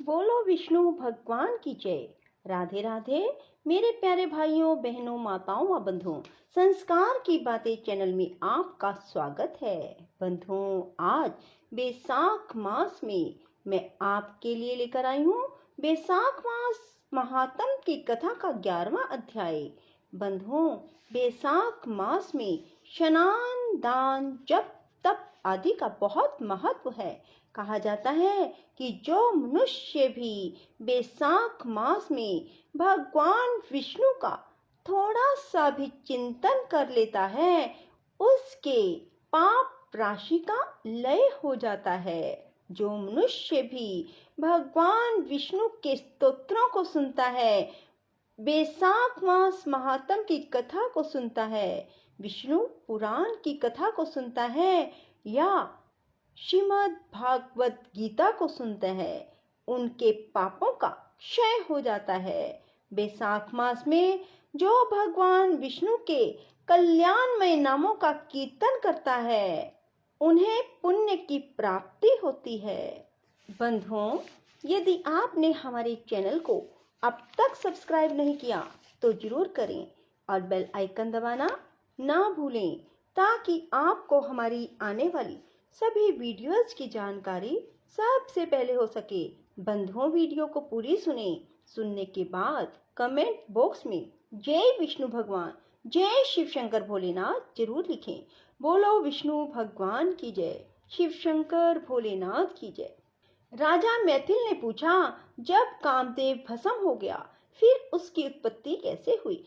बोलो विष्णु भगवान की जय। राधे राधे मेरे प्यारे भाइयों बहनों माताओं व बंधुओं, संस्कार की बातें चैनल में आपका स्वागत है। बंधुओं, आज बैसाख मास में मैं आपके लिए लेकर आई हूँ बैसाख मास महात्म की कथा का 11वां अध्याय। बंधुओं, बैसाख मास में स्नान, दान, जप, तप आदि का बहुत महत्व है। कहा जाता है कि जो मनुष्य भी बैसाख मास में भगवान विष्णु का थोड़ा सा भी चिंतन कर लेता है, उसके पाप राशि का लय हो जाता है। जो मनुष्य भी भगवान विष्णु के स्तोत्रों को सुनता है, बैसाख मास महात्म की कथा को सुनता है, विष्णु पुराण की कथा को सुनता है या श्रीमद् भागवत गीता को सुनते हैं, उनके पापों का क्षय हो जाता है। बैसाख मास में जो भगवान विष्णु के कल्याणमय नामों का कीर्तन करता है, उन्हें पुण्य की प्राप्ति होती है। बंधुओं, यदि आपने हमारे चैनल को अब तक सब्सक्राइब नहीं किया तो जरूर करें और बेल आइकन दबाना ना भूलें, ताकि आपको हमारी आने वाली सभी वीडियोस की जानकारी सबसे पहले हो सके। बंधुओं, वीडियो को पूरी सुनने के बाद कमेंट बॉक्स में जय विष्णु भगवान, जय शिव शंकर भोलेनाथ जरूर लिखें। बोलो विष्णु भगवान की जय, शिव शंकर भोलेनाथ की जय। राजा मैथिल ने पूछा, जब कामदेव भस्म हो गया फिर उसकी उत्पत्ति कैसे हुई?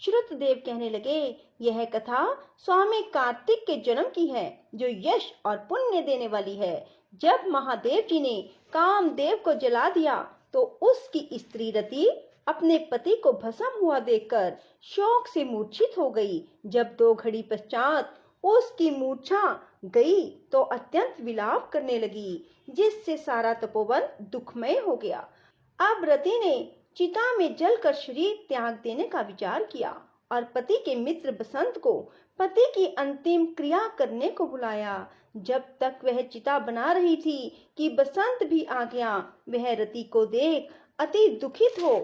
श्रुतदेव कहने लगे, यह कथा स्वामी कार्तिक के जन्म की है, जो यश और पुण्य देने वाली है। जब महादेव जी ने कामदेव को जला दिया तो उसकी स्त्री रति अपने पति को भस्म हुआ देखकर शोक से मूर्छित हो गई। जब 2 घड़ी पश्चात उसकी मूर्छा गई तो अत्यंत विलाप करने लगी, जिससे सारा तपोवन दुखमय हो गया। अब रति ने चिता में जलकर शरीर त्याग देने का विचार किया और पति के मित्र बसंत को पति की अंतिम क्रिया करने को बुलाया। जब तक वह चिता बना रही थी कि बसंत भी आ गया। वह रति को देख अति दुखित हो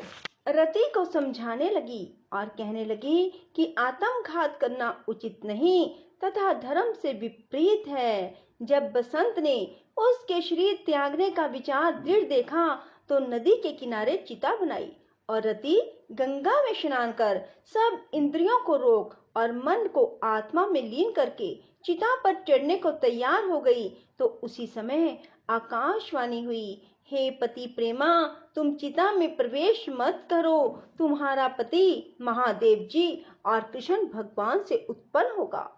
रति को समझाने लगी और कहने लगी कि आत्मघात करना उचित नहीं तथा धर्म से विपरीत है। जब बसंत ने उसके शरीर त्यागने का विचार दृढ़ देखा तो नदी के किनारे चिता बनाई और रति गंगा में स्नान कर सब इंद्रियों को रोक और मन को आत्मा में लीन करके चिता पर चढ़ने को तैयार हो गई। तो उसी समय आकाशवाणी हुई, हे पति प्रेमा, तुम चिता में प्रवेश मत करो, तुम्हारा पति महादेव जी और कृष्ण भगवान से उत्पन्न होगा।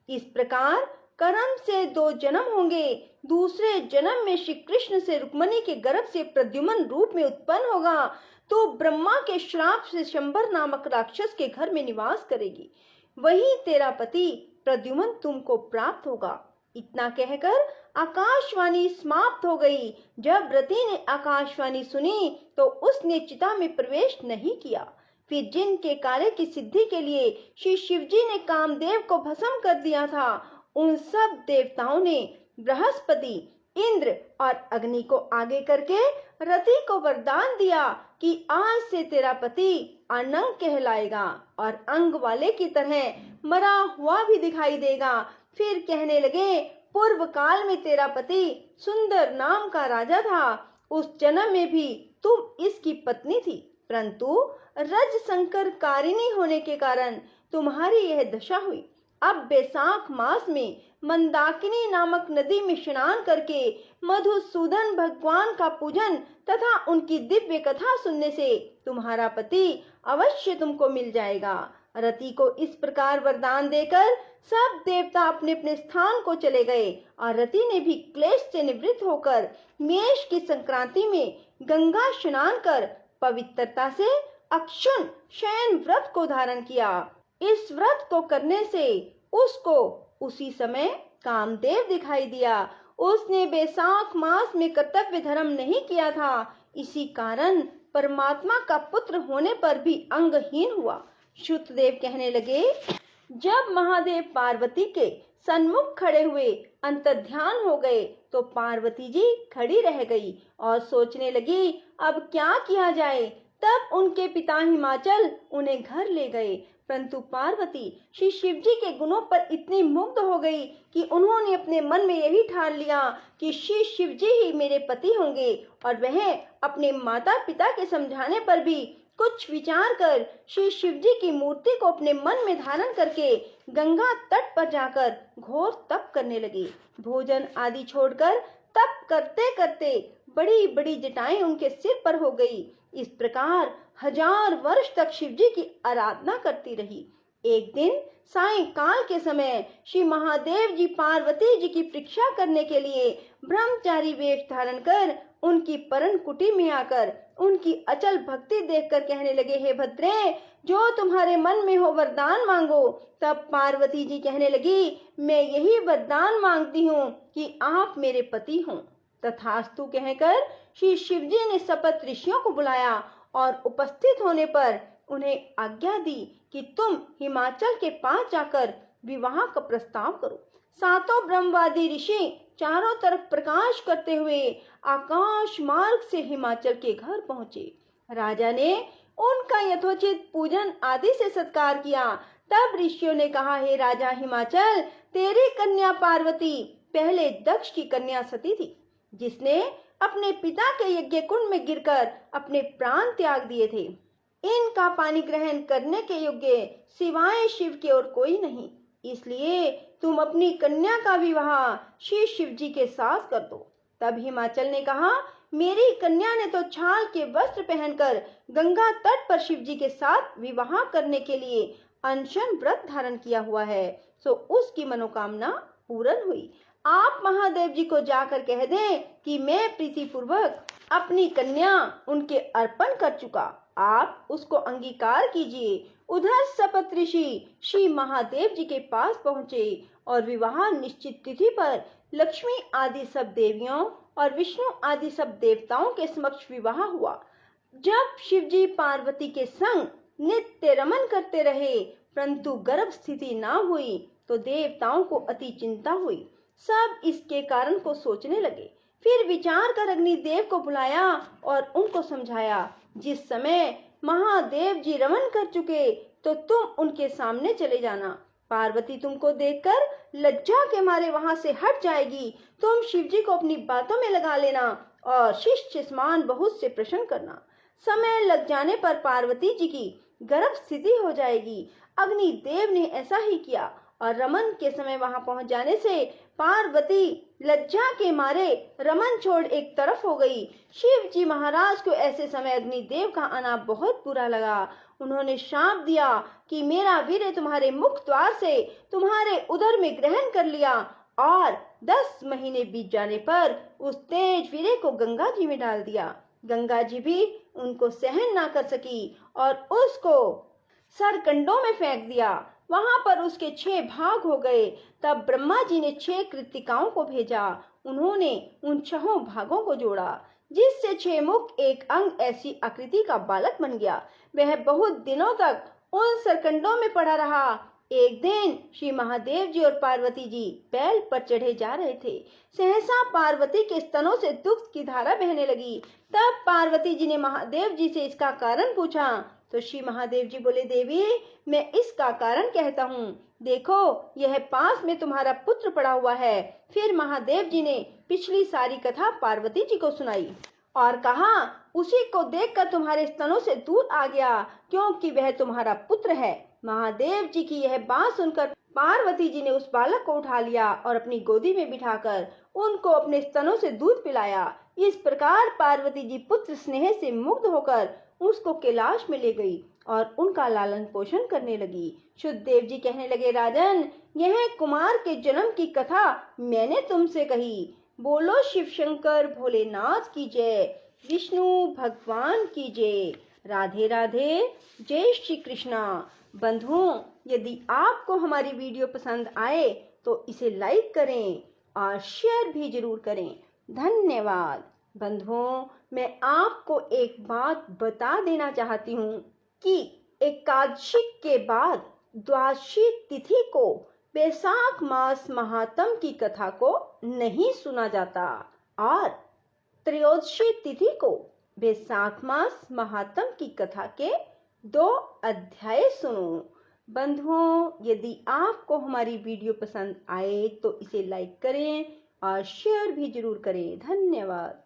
इस प्रकार कर्म से 2 जन्म होंगे। दूसरे जन्म में श्री कृष्ण से रुक्मणी के गर्भ से प्रद्युम्न रूप में उत्पन्न होगा। तो ब्रह्मा के श्राप से शंबर नामक राक्षस के घर में निवास करेगी। वही तेरा पति प्रद्युम्न तुमको प्राप्त होगा। इतना कहकर आकाशवाणी समाप्त हो गई। जब रति ने आकाशवाणी सुनी तो उसने चिता में प्रवेश नहीं किया। फिर जिनके कार्य की सिद्धि के लिए श्री शिवजी ने कामदेव को भस्म कर दिया था, उन सब देवताओं ने बृहस्पति, इंद्र और अग्नि को आगे करके रति को वरदान दिया कि आज से तेरा पति अनंग कहलाएगा और अंग वाले की तरह मरा हुआ भी दिखाई देगा। फिर कहने लगे, पूर्व काल में तेरा पति सुंदर नाम का राजा था। उस जन्म में भी तुम इसकी पत्नी थी, परंतु रज संकर कारिणी होने के कारण तुम्हारी यह दशा हुई। अब बैसाख मास में मंदाकिनी नामक नदी में स्नान करके मधुसूदन भगवान का पूजन तथा उनकी दिव्य कथा सुनने से तुम्हारा पति अवश्य तुमको मिल जाएगा। रति को इस प्रकार वरदान देकर सब देवता अपने अपने स्थान को चले गए और रति ने भी क्लेश से निवृत्त होकर मेष की संक्रांति में गंगा स्नान कर पवित्रता से अक्षुण शयन व्रत को धारण किया। इस व्रत को करने से उसको उसी समय कामदेव दिखाई दिया। उसने बैसाख मास में कर्तव्य धर्म नहीं किया था, इसी कारण परमात्मा का पुत्र होने पर भी अंगहीन हुआ। श्रुतदेव कहने लगे, जब महादेव पार्वती के सन्मुख खड़े हुए अंतर्ध्यान हो गए तो पार्वती जी खड़ी रह गई और सोचने लगी अब क्या किया जाए। तब उनके पिता हिमाचल उन्हें घर ले गए, परंतु पार्वती श्री शिव जी के गुणों पर इतनी मुग्ध हो गई कि उन्होंने अपने मन में यही ठान लिया कि श्री शिव जी ही मेरे पति होंगे। और वह अपने माता पिता के समझाने पर भी कुछ विचार कर श्री शिव जी की मूर्ति को अपने मन में धारण करके गंगा तट पर जाकर घोर तप करने लगी। भोजन आदि छोड़कर तप करते करते बड़ी बड़ी जटाएं उनके सिर पर हो गई। इस प्रकार 1000 वर्ष तक शिव जी की आराधना करती रही। एक दिन सायंकाल के समय श्री महादेव जी पार्वती जी की परीक्षा करने के लिए ब्रह्मचारी वेश धारण कर उनकी परन कुटी में आकर उनकी अचल भक्ति देखकर कहने लगे, हे भद्रे, जो तुम्हारे मन में हो वरदान मांगो। तब पार्वती जी कहने लगी, मैं यही वरदान मांगती हूँ कि आप मेरे पति हों। तथास्तु कहकर श्री शिव जी ने सप्त ऋषियों को बुलाया और उपस्थित होने पर उन्हें आज्ञा दी कि तुम हिमाचल के पास जाकर विवाह का प्रस्ताव करो। सातों ब्रह्मवादी ऋषि चारों तरफ प्रकाश करते हुए आकाश मार्ग से हिमाचल के घर पहुंचे। राजा ने उनका यथोचित पूजन आदि से सत्कार किया। तब ऋषियों ने कहा, हे राजा हिमाचल, तेरी कन्या पार्वती पहले दक्ष की कन्या सती थी, जिसने अपने पिता के यज्ञ कुंड में गिरकर अपने प्राण त्याग दिए थे। इनका पानी ग्रहण करने के योग्य सिवाय शिव के और कोई नहीं, इसलिए तुम अपनी कन्या का विवाह श्री शिव जी के साथ कर दो। तब हिमाचल ने कहा, मेरी कन्या ने तो छाल के वस्त्र पहनकर गंगा तट पर शिव जी के साथ विवाह करने के लिए अनशन व्रत धारण किया हुआ है, सो उसकी मनोकामना पूर्ण हुई। आप महादेव जी को जाकर कह दें कि मैं प्रीतिपूर्वक अपनी कन्या उनके अर्पण कर चुका, आप उसको अंगीकार कीजिए। उधर सप्त ऋषि श्री महादेव जी के पास पहुंचे और विवाह निश्चित तिथि पर लक्ष्मी आदि सब देवियों और विष्णु आदि सब देवताओं के समक्ष विवाह हुआ। जब शिव जी पार्वती के संग नित्य रमन करते रहे, परंतु गर्भ स्थिति ना हुई, तो देवताओं को अति चिंता हुई। सब इसके कारण को सोचने लगे। फिर विचार कर अग्निदेव को बुलाया और उनको समझाया, जिस समय महादेव जी रमन कर चुके तो तुम उनके सामने चले जाना। पार्वती तुमको देखकर लज्जा के मारे वहां से हट जाएगी। तुम शिव जी को अपनी बातों में लगा लेना और शिष्य समान बहुत से प्रश्न करना। समय लग जाने पर पार्वती जी की गर्भ स्थिति हो जाएगी। अग्निदेव ने ऐसा ही किया और रमन के समय वहां पहुंच जाने से पार्वती लज्जा के मारे रमन छोड़ एक तरफ हो गई। शिव जी महाराज को ऐसे समय अग्निदेव का आना बहुत बुरा लगा। उन्होंने शाप दिया कि मेरा वीर्य तुम्हारे मुख द्वार से तुम्हारे उदर में ग्रहण कर लिया, और 10 महीने बीत जाने पर उस तेज वीर्य को गंगा जी में डाल दिया। गंगा जी भी उनको सहन ना कर सकी और उसको सरकंडों में फेंक दिया। वहां पर उसके 6 भाग हो गए। तब ब्रह्मा जी ने 6 कृत्तिकाओं को भेजा। उन्होंने उन 6 भागों को जोड़ा, जिससे 6 मुख एक अंग ऐसी आकृति का बालक बन गया। वह बहुत दिनों तक उन सरकंडों में पड़ा रहा। एक दिन श्री महादेव जी और पार्वती जी बैल पर चढ़े जा रहे थे। सहसा पार्वती के स्तनों से दुग्ध की धारा बहने लगी। तब पार्वती जी ने महादेव जी से इसका कारण पूछा, तो श्री महादेव जी बोले, देवी, मैं इसका कारण कहता हूँ। देखो, यह पास में तुम्हारा पुत्र पड़ा हुआ है। फिर महादेव जी ने पिछली सारी कथा पार्वती जी को सुनाई और कहा, उसी को देखकर तुम्हारे स्तनों से दूध आ गया, क्योंकि वह तुम्हारा पुत्र है। महादेव जी की यह बात सुनकर पार्वती जी ने उस बालक को उठा लिया और अपनी गोदी में बिठाकर उनको अपने स्तनों से दूध पिलाया। इस प्रकार पार्वती जी पुत्र स्नेह से मुग्ध होकर उसको कैलाश में ले गई और उनका लालन पोषण करने लगी। शुद्धदेव जी कहने लगे, राजन, यह कुमार के जन्म की कथा मैंने तुमसे कही। बोलो शिव शंकर भोलेनाथ की जय, विष्णु भगवान की जय। राधे राधे, जय श्री कृष्णा। बंधुओं, यदि आपको हमारी वीडियो पसंद आए तो इसे लाइक करें और शेयर भी जरूर करें। धन्यवाद। बंधुओं, मैं आपको एक बात बता देना चाहती हूँ कि एकादशी के बाद द्वादशी तिथि को बैसाख मास महात्म की कथा को नहीं सुना जाता और त्रयोदशी तिथि को बैसाख मास महात्म की कथा के 2 अध्याय सुनो। बंधुओं, यदि आपको हमारी वीडियो पसंद आए तो इसे लाइक करें और शेयर भी जरूर करें। धन्यवाद।